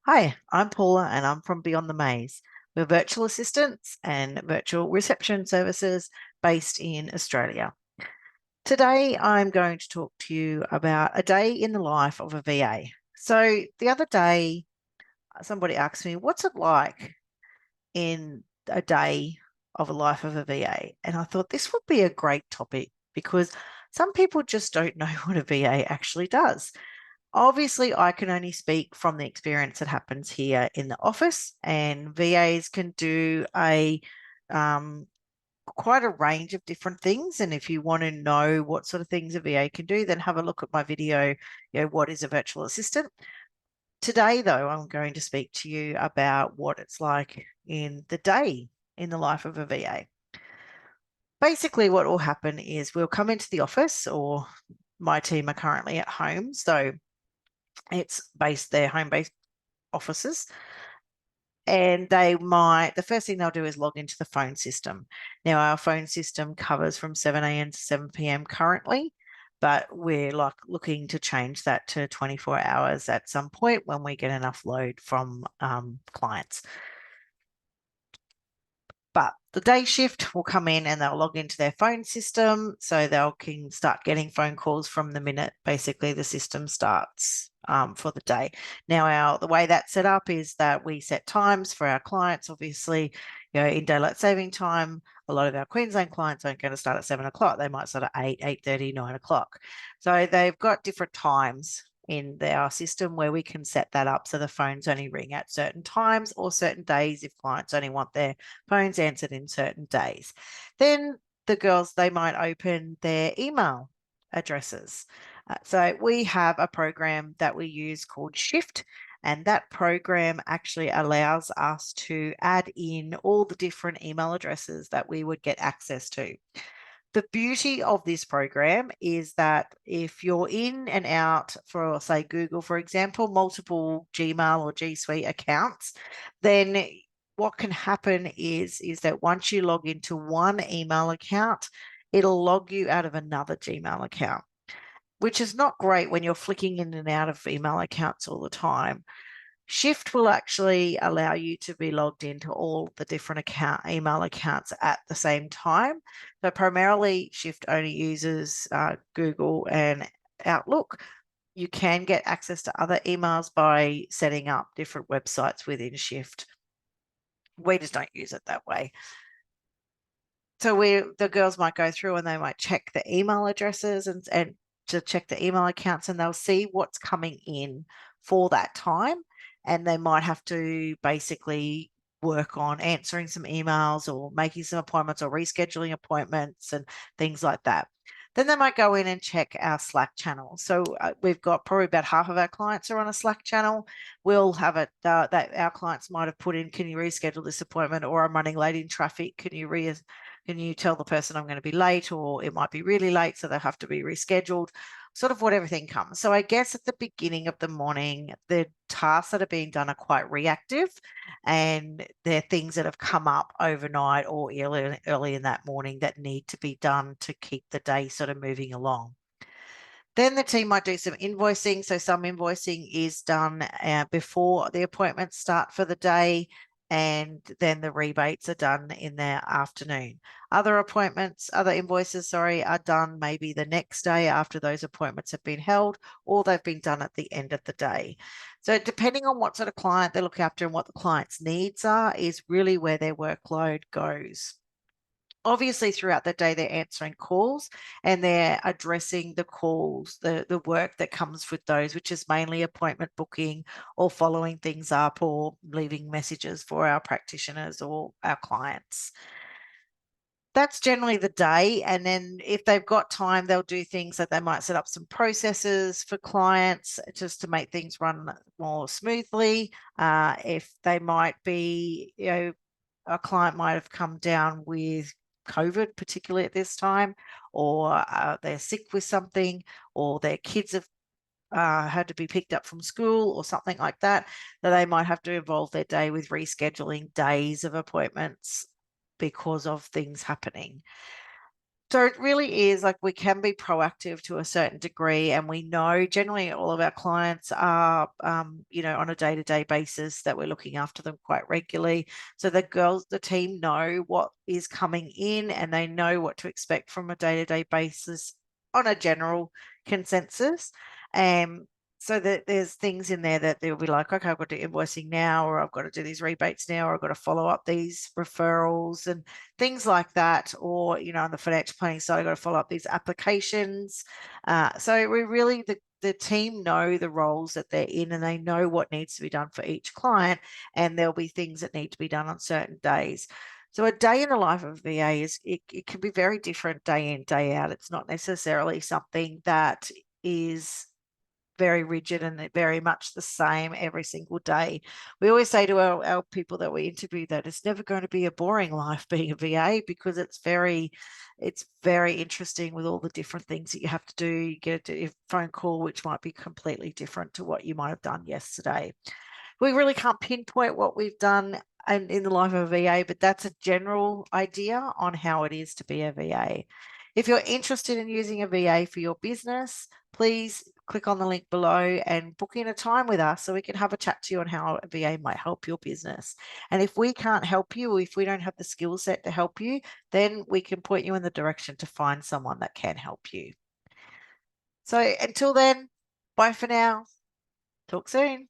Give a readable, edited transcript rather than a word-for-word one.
Hi, I'm Paula and I'm from Beyond the Maze. We're virtual assistants and virtual reception services based in Australia. Today, I'm going to talk to you about a day in the life of a VA. So, the other day, somebody asked me, what's it like in a day of a life of a VA? And I thought this would be a great topic because some people just don't know what a VA actually does. Obviously, I can only speak from the experience that happens here in the office, and VAs can do a um, quite a range of different things. And if you want to know what sort of things a VA can do, then have a look at my video, what is a virtual assistant? Today, though, I'm going to speak to you about what it's like in the day in the life of a VA. Basically, what will happen is we'll come into the office, or my team are currently at home. So it's based, their home based offices, and the first thing they'll do is log into the phone system. Now, our phone system covers from 7 a.m. to 7 p.m. currently, but we're looking to change that to 24 hours at some point when we get enough load from clients. But the day shift will come in and they'll log into their phone system, so they can start getting phone calls from the minute basically the system starts for the day. Now, the way that's set up is that we set times for our clients. Obviously, in daylight saving time, a lot of our Queensland clients aren't going to start at 7 o'clock. They might start at 8, 8:30, 9 o'clock. So they've got different times in our system where we can set that up so the phones only ring at certain times or certain days if clients only want their phones answered in certain days. Then the girls, they might open their email addresses. So we have a program that we use called Shift, and that program actually allows us to add in all the different email addresses that we would get access to. The beauty of this program is that if you're in and out for, say, Google, for example, multiple Gmail or G Suite accounts, then what can happen is that once you log into one email account, it'll log you out of another Gmail account, which is not great when you're flicking in and out of email accounts all the time. Shift will actually allow you to be logged into all the different email accounts at the same time. So primarily, Shift only uses Google and Outlook. You can get access to other emails by setting up different websites within Shift. We just don't use it that way. So the girls might go through and they might check the email addresses and to check the email accounts, and they'll see what's coming in for that time. And they might have to basically work on answering some emails or making some appointments or rescheduling appointments and things like that. Then they might go in and check our Slack channel. So we've got probably about half of our clients are on a Slack channel. We'll have it that our clients might have put in, can you reschedule this appointment, or I'm running late in traffic. Can you tell the person I'm going to be late, or it might be really late, so they'll have to be rescheduled, sort of what everything comes. So I guess at the beginning of the morning, the tasks that are being done are quite reactive, and they're things that have come up overnight or early in that morning that need to be done to keep the day sort of moving along. Then the team might do some invoicing. So some invoicing is done before the appointments start for the day, and then the rebates are done in the afternoon. Other invoices, sorry, are done maybe the next day after those appointments have been held, or they've been done at the end of the day. So depending on what sort of client they look after and what the client's needs are, is really where their workload goes. Obviously, throughout the day, they're answering calls and they're addressing the calls, the work that comes with those, which is mainly appointment booking or following things up or leaving messages for our practitioners or our clients. That's generally the day. And then if they've got time, they'll do things like they might set up some processes for clients just to make things run more smoothly. If they might be, a client might have come down with COVID, particularly at this time, or they're sick with something, or their kids have had to be picked up from school or something like that, that they might have to involve their day with rescheduling days of appointments because of things happening. So it really is like we can be proactive to a certain degree, and we know generally all of our clients are, on a day-to-day basis that we're looking after them quite regularly. So the team know what is coming in, and they know what to expect from a day-to-day basis on a general consensus. So that there's things in there that they'll be like, okay, I've got to do invoicing now, or I've got to do these rebates now, or I've got to follow up these referrals and things like that. Or, on the financial planning side, I've got to follow up these applications. So we really, the team know the roles that they're in, and they know what needs to be done for each client. And there'll be things that need to be done on certain days. So a day in the life of a VA it can be very different day in, day out. It's not necessarily something that is very rigid and very much the same every single day. We always say to our people that we interview that it's never going to be a boring life being a VA, because it's very interesting with all the different things that you have to do. You get a phone call which might be completely different to what you might have done yesterday. We really can't pinpoint what we've done in the life of a VA, but that's a general idea on how it is to be a VA. If you're interested in using a VA for your business, please click on the link below and book in a time with us so we can have a chat to you on how a VA might help your business. And if we can't help you, or if we don't have the skill set to help you, then we can point you in the direction to find someone that can help you. So until then, bye for now. Talk soon.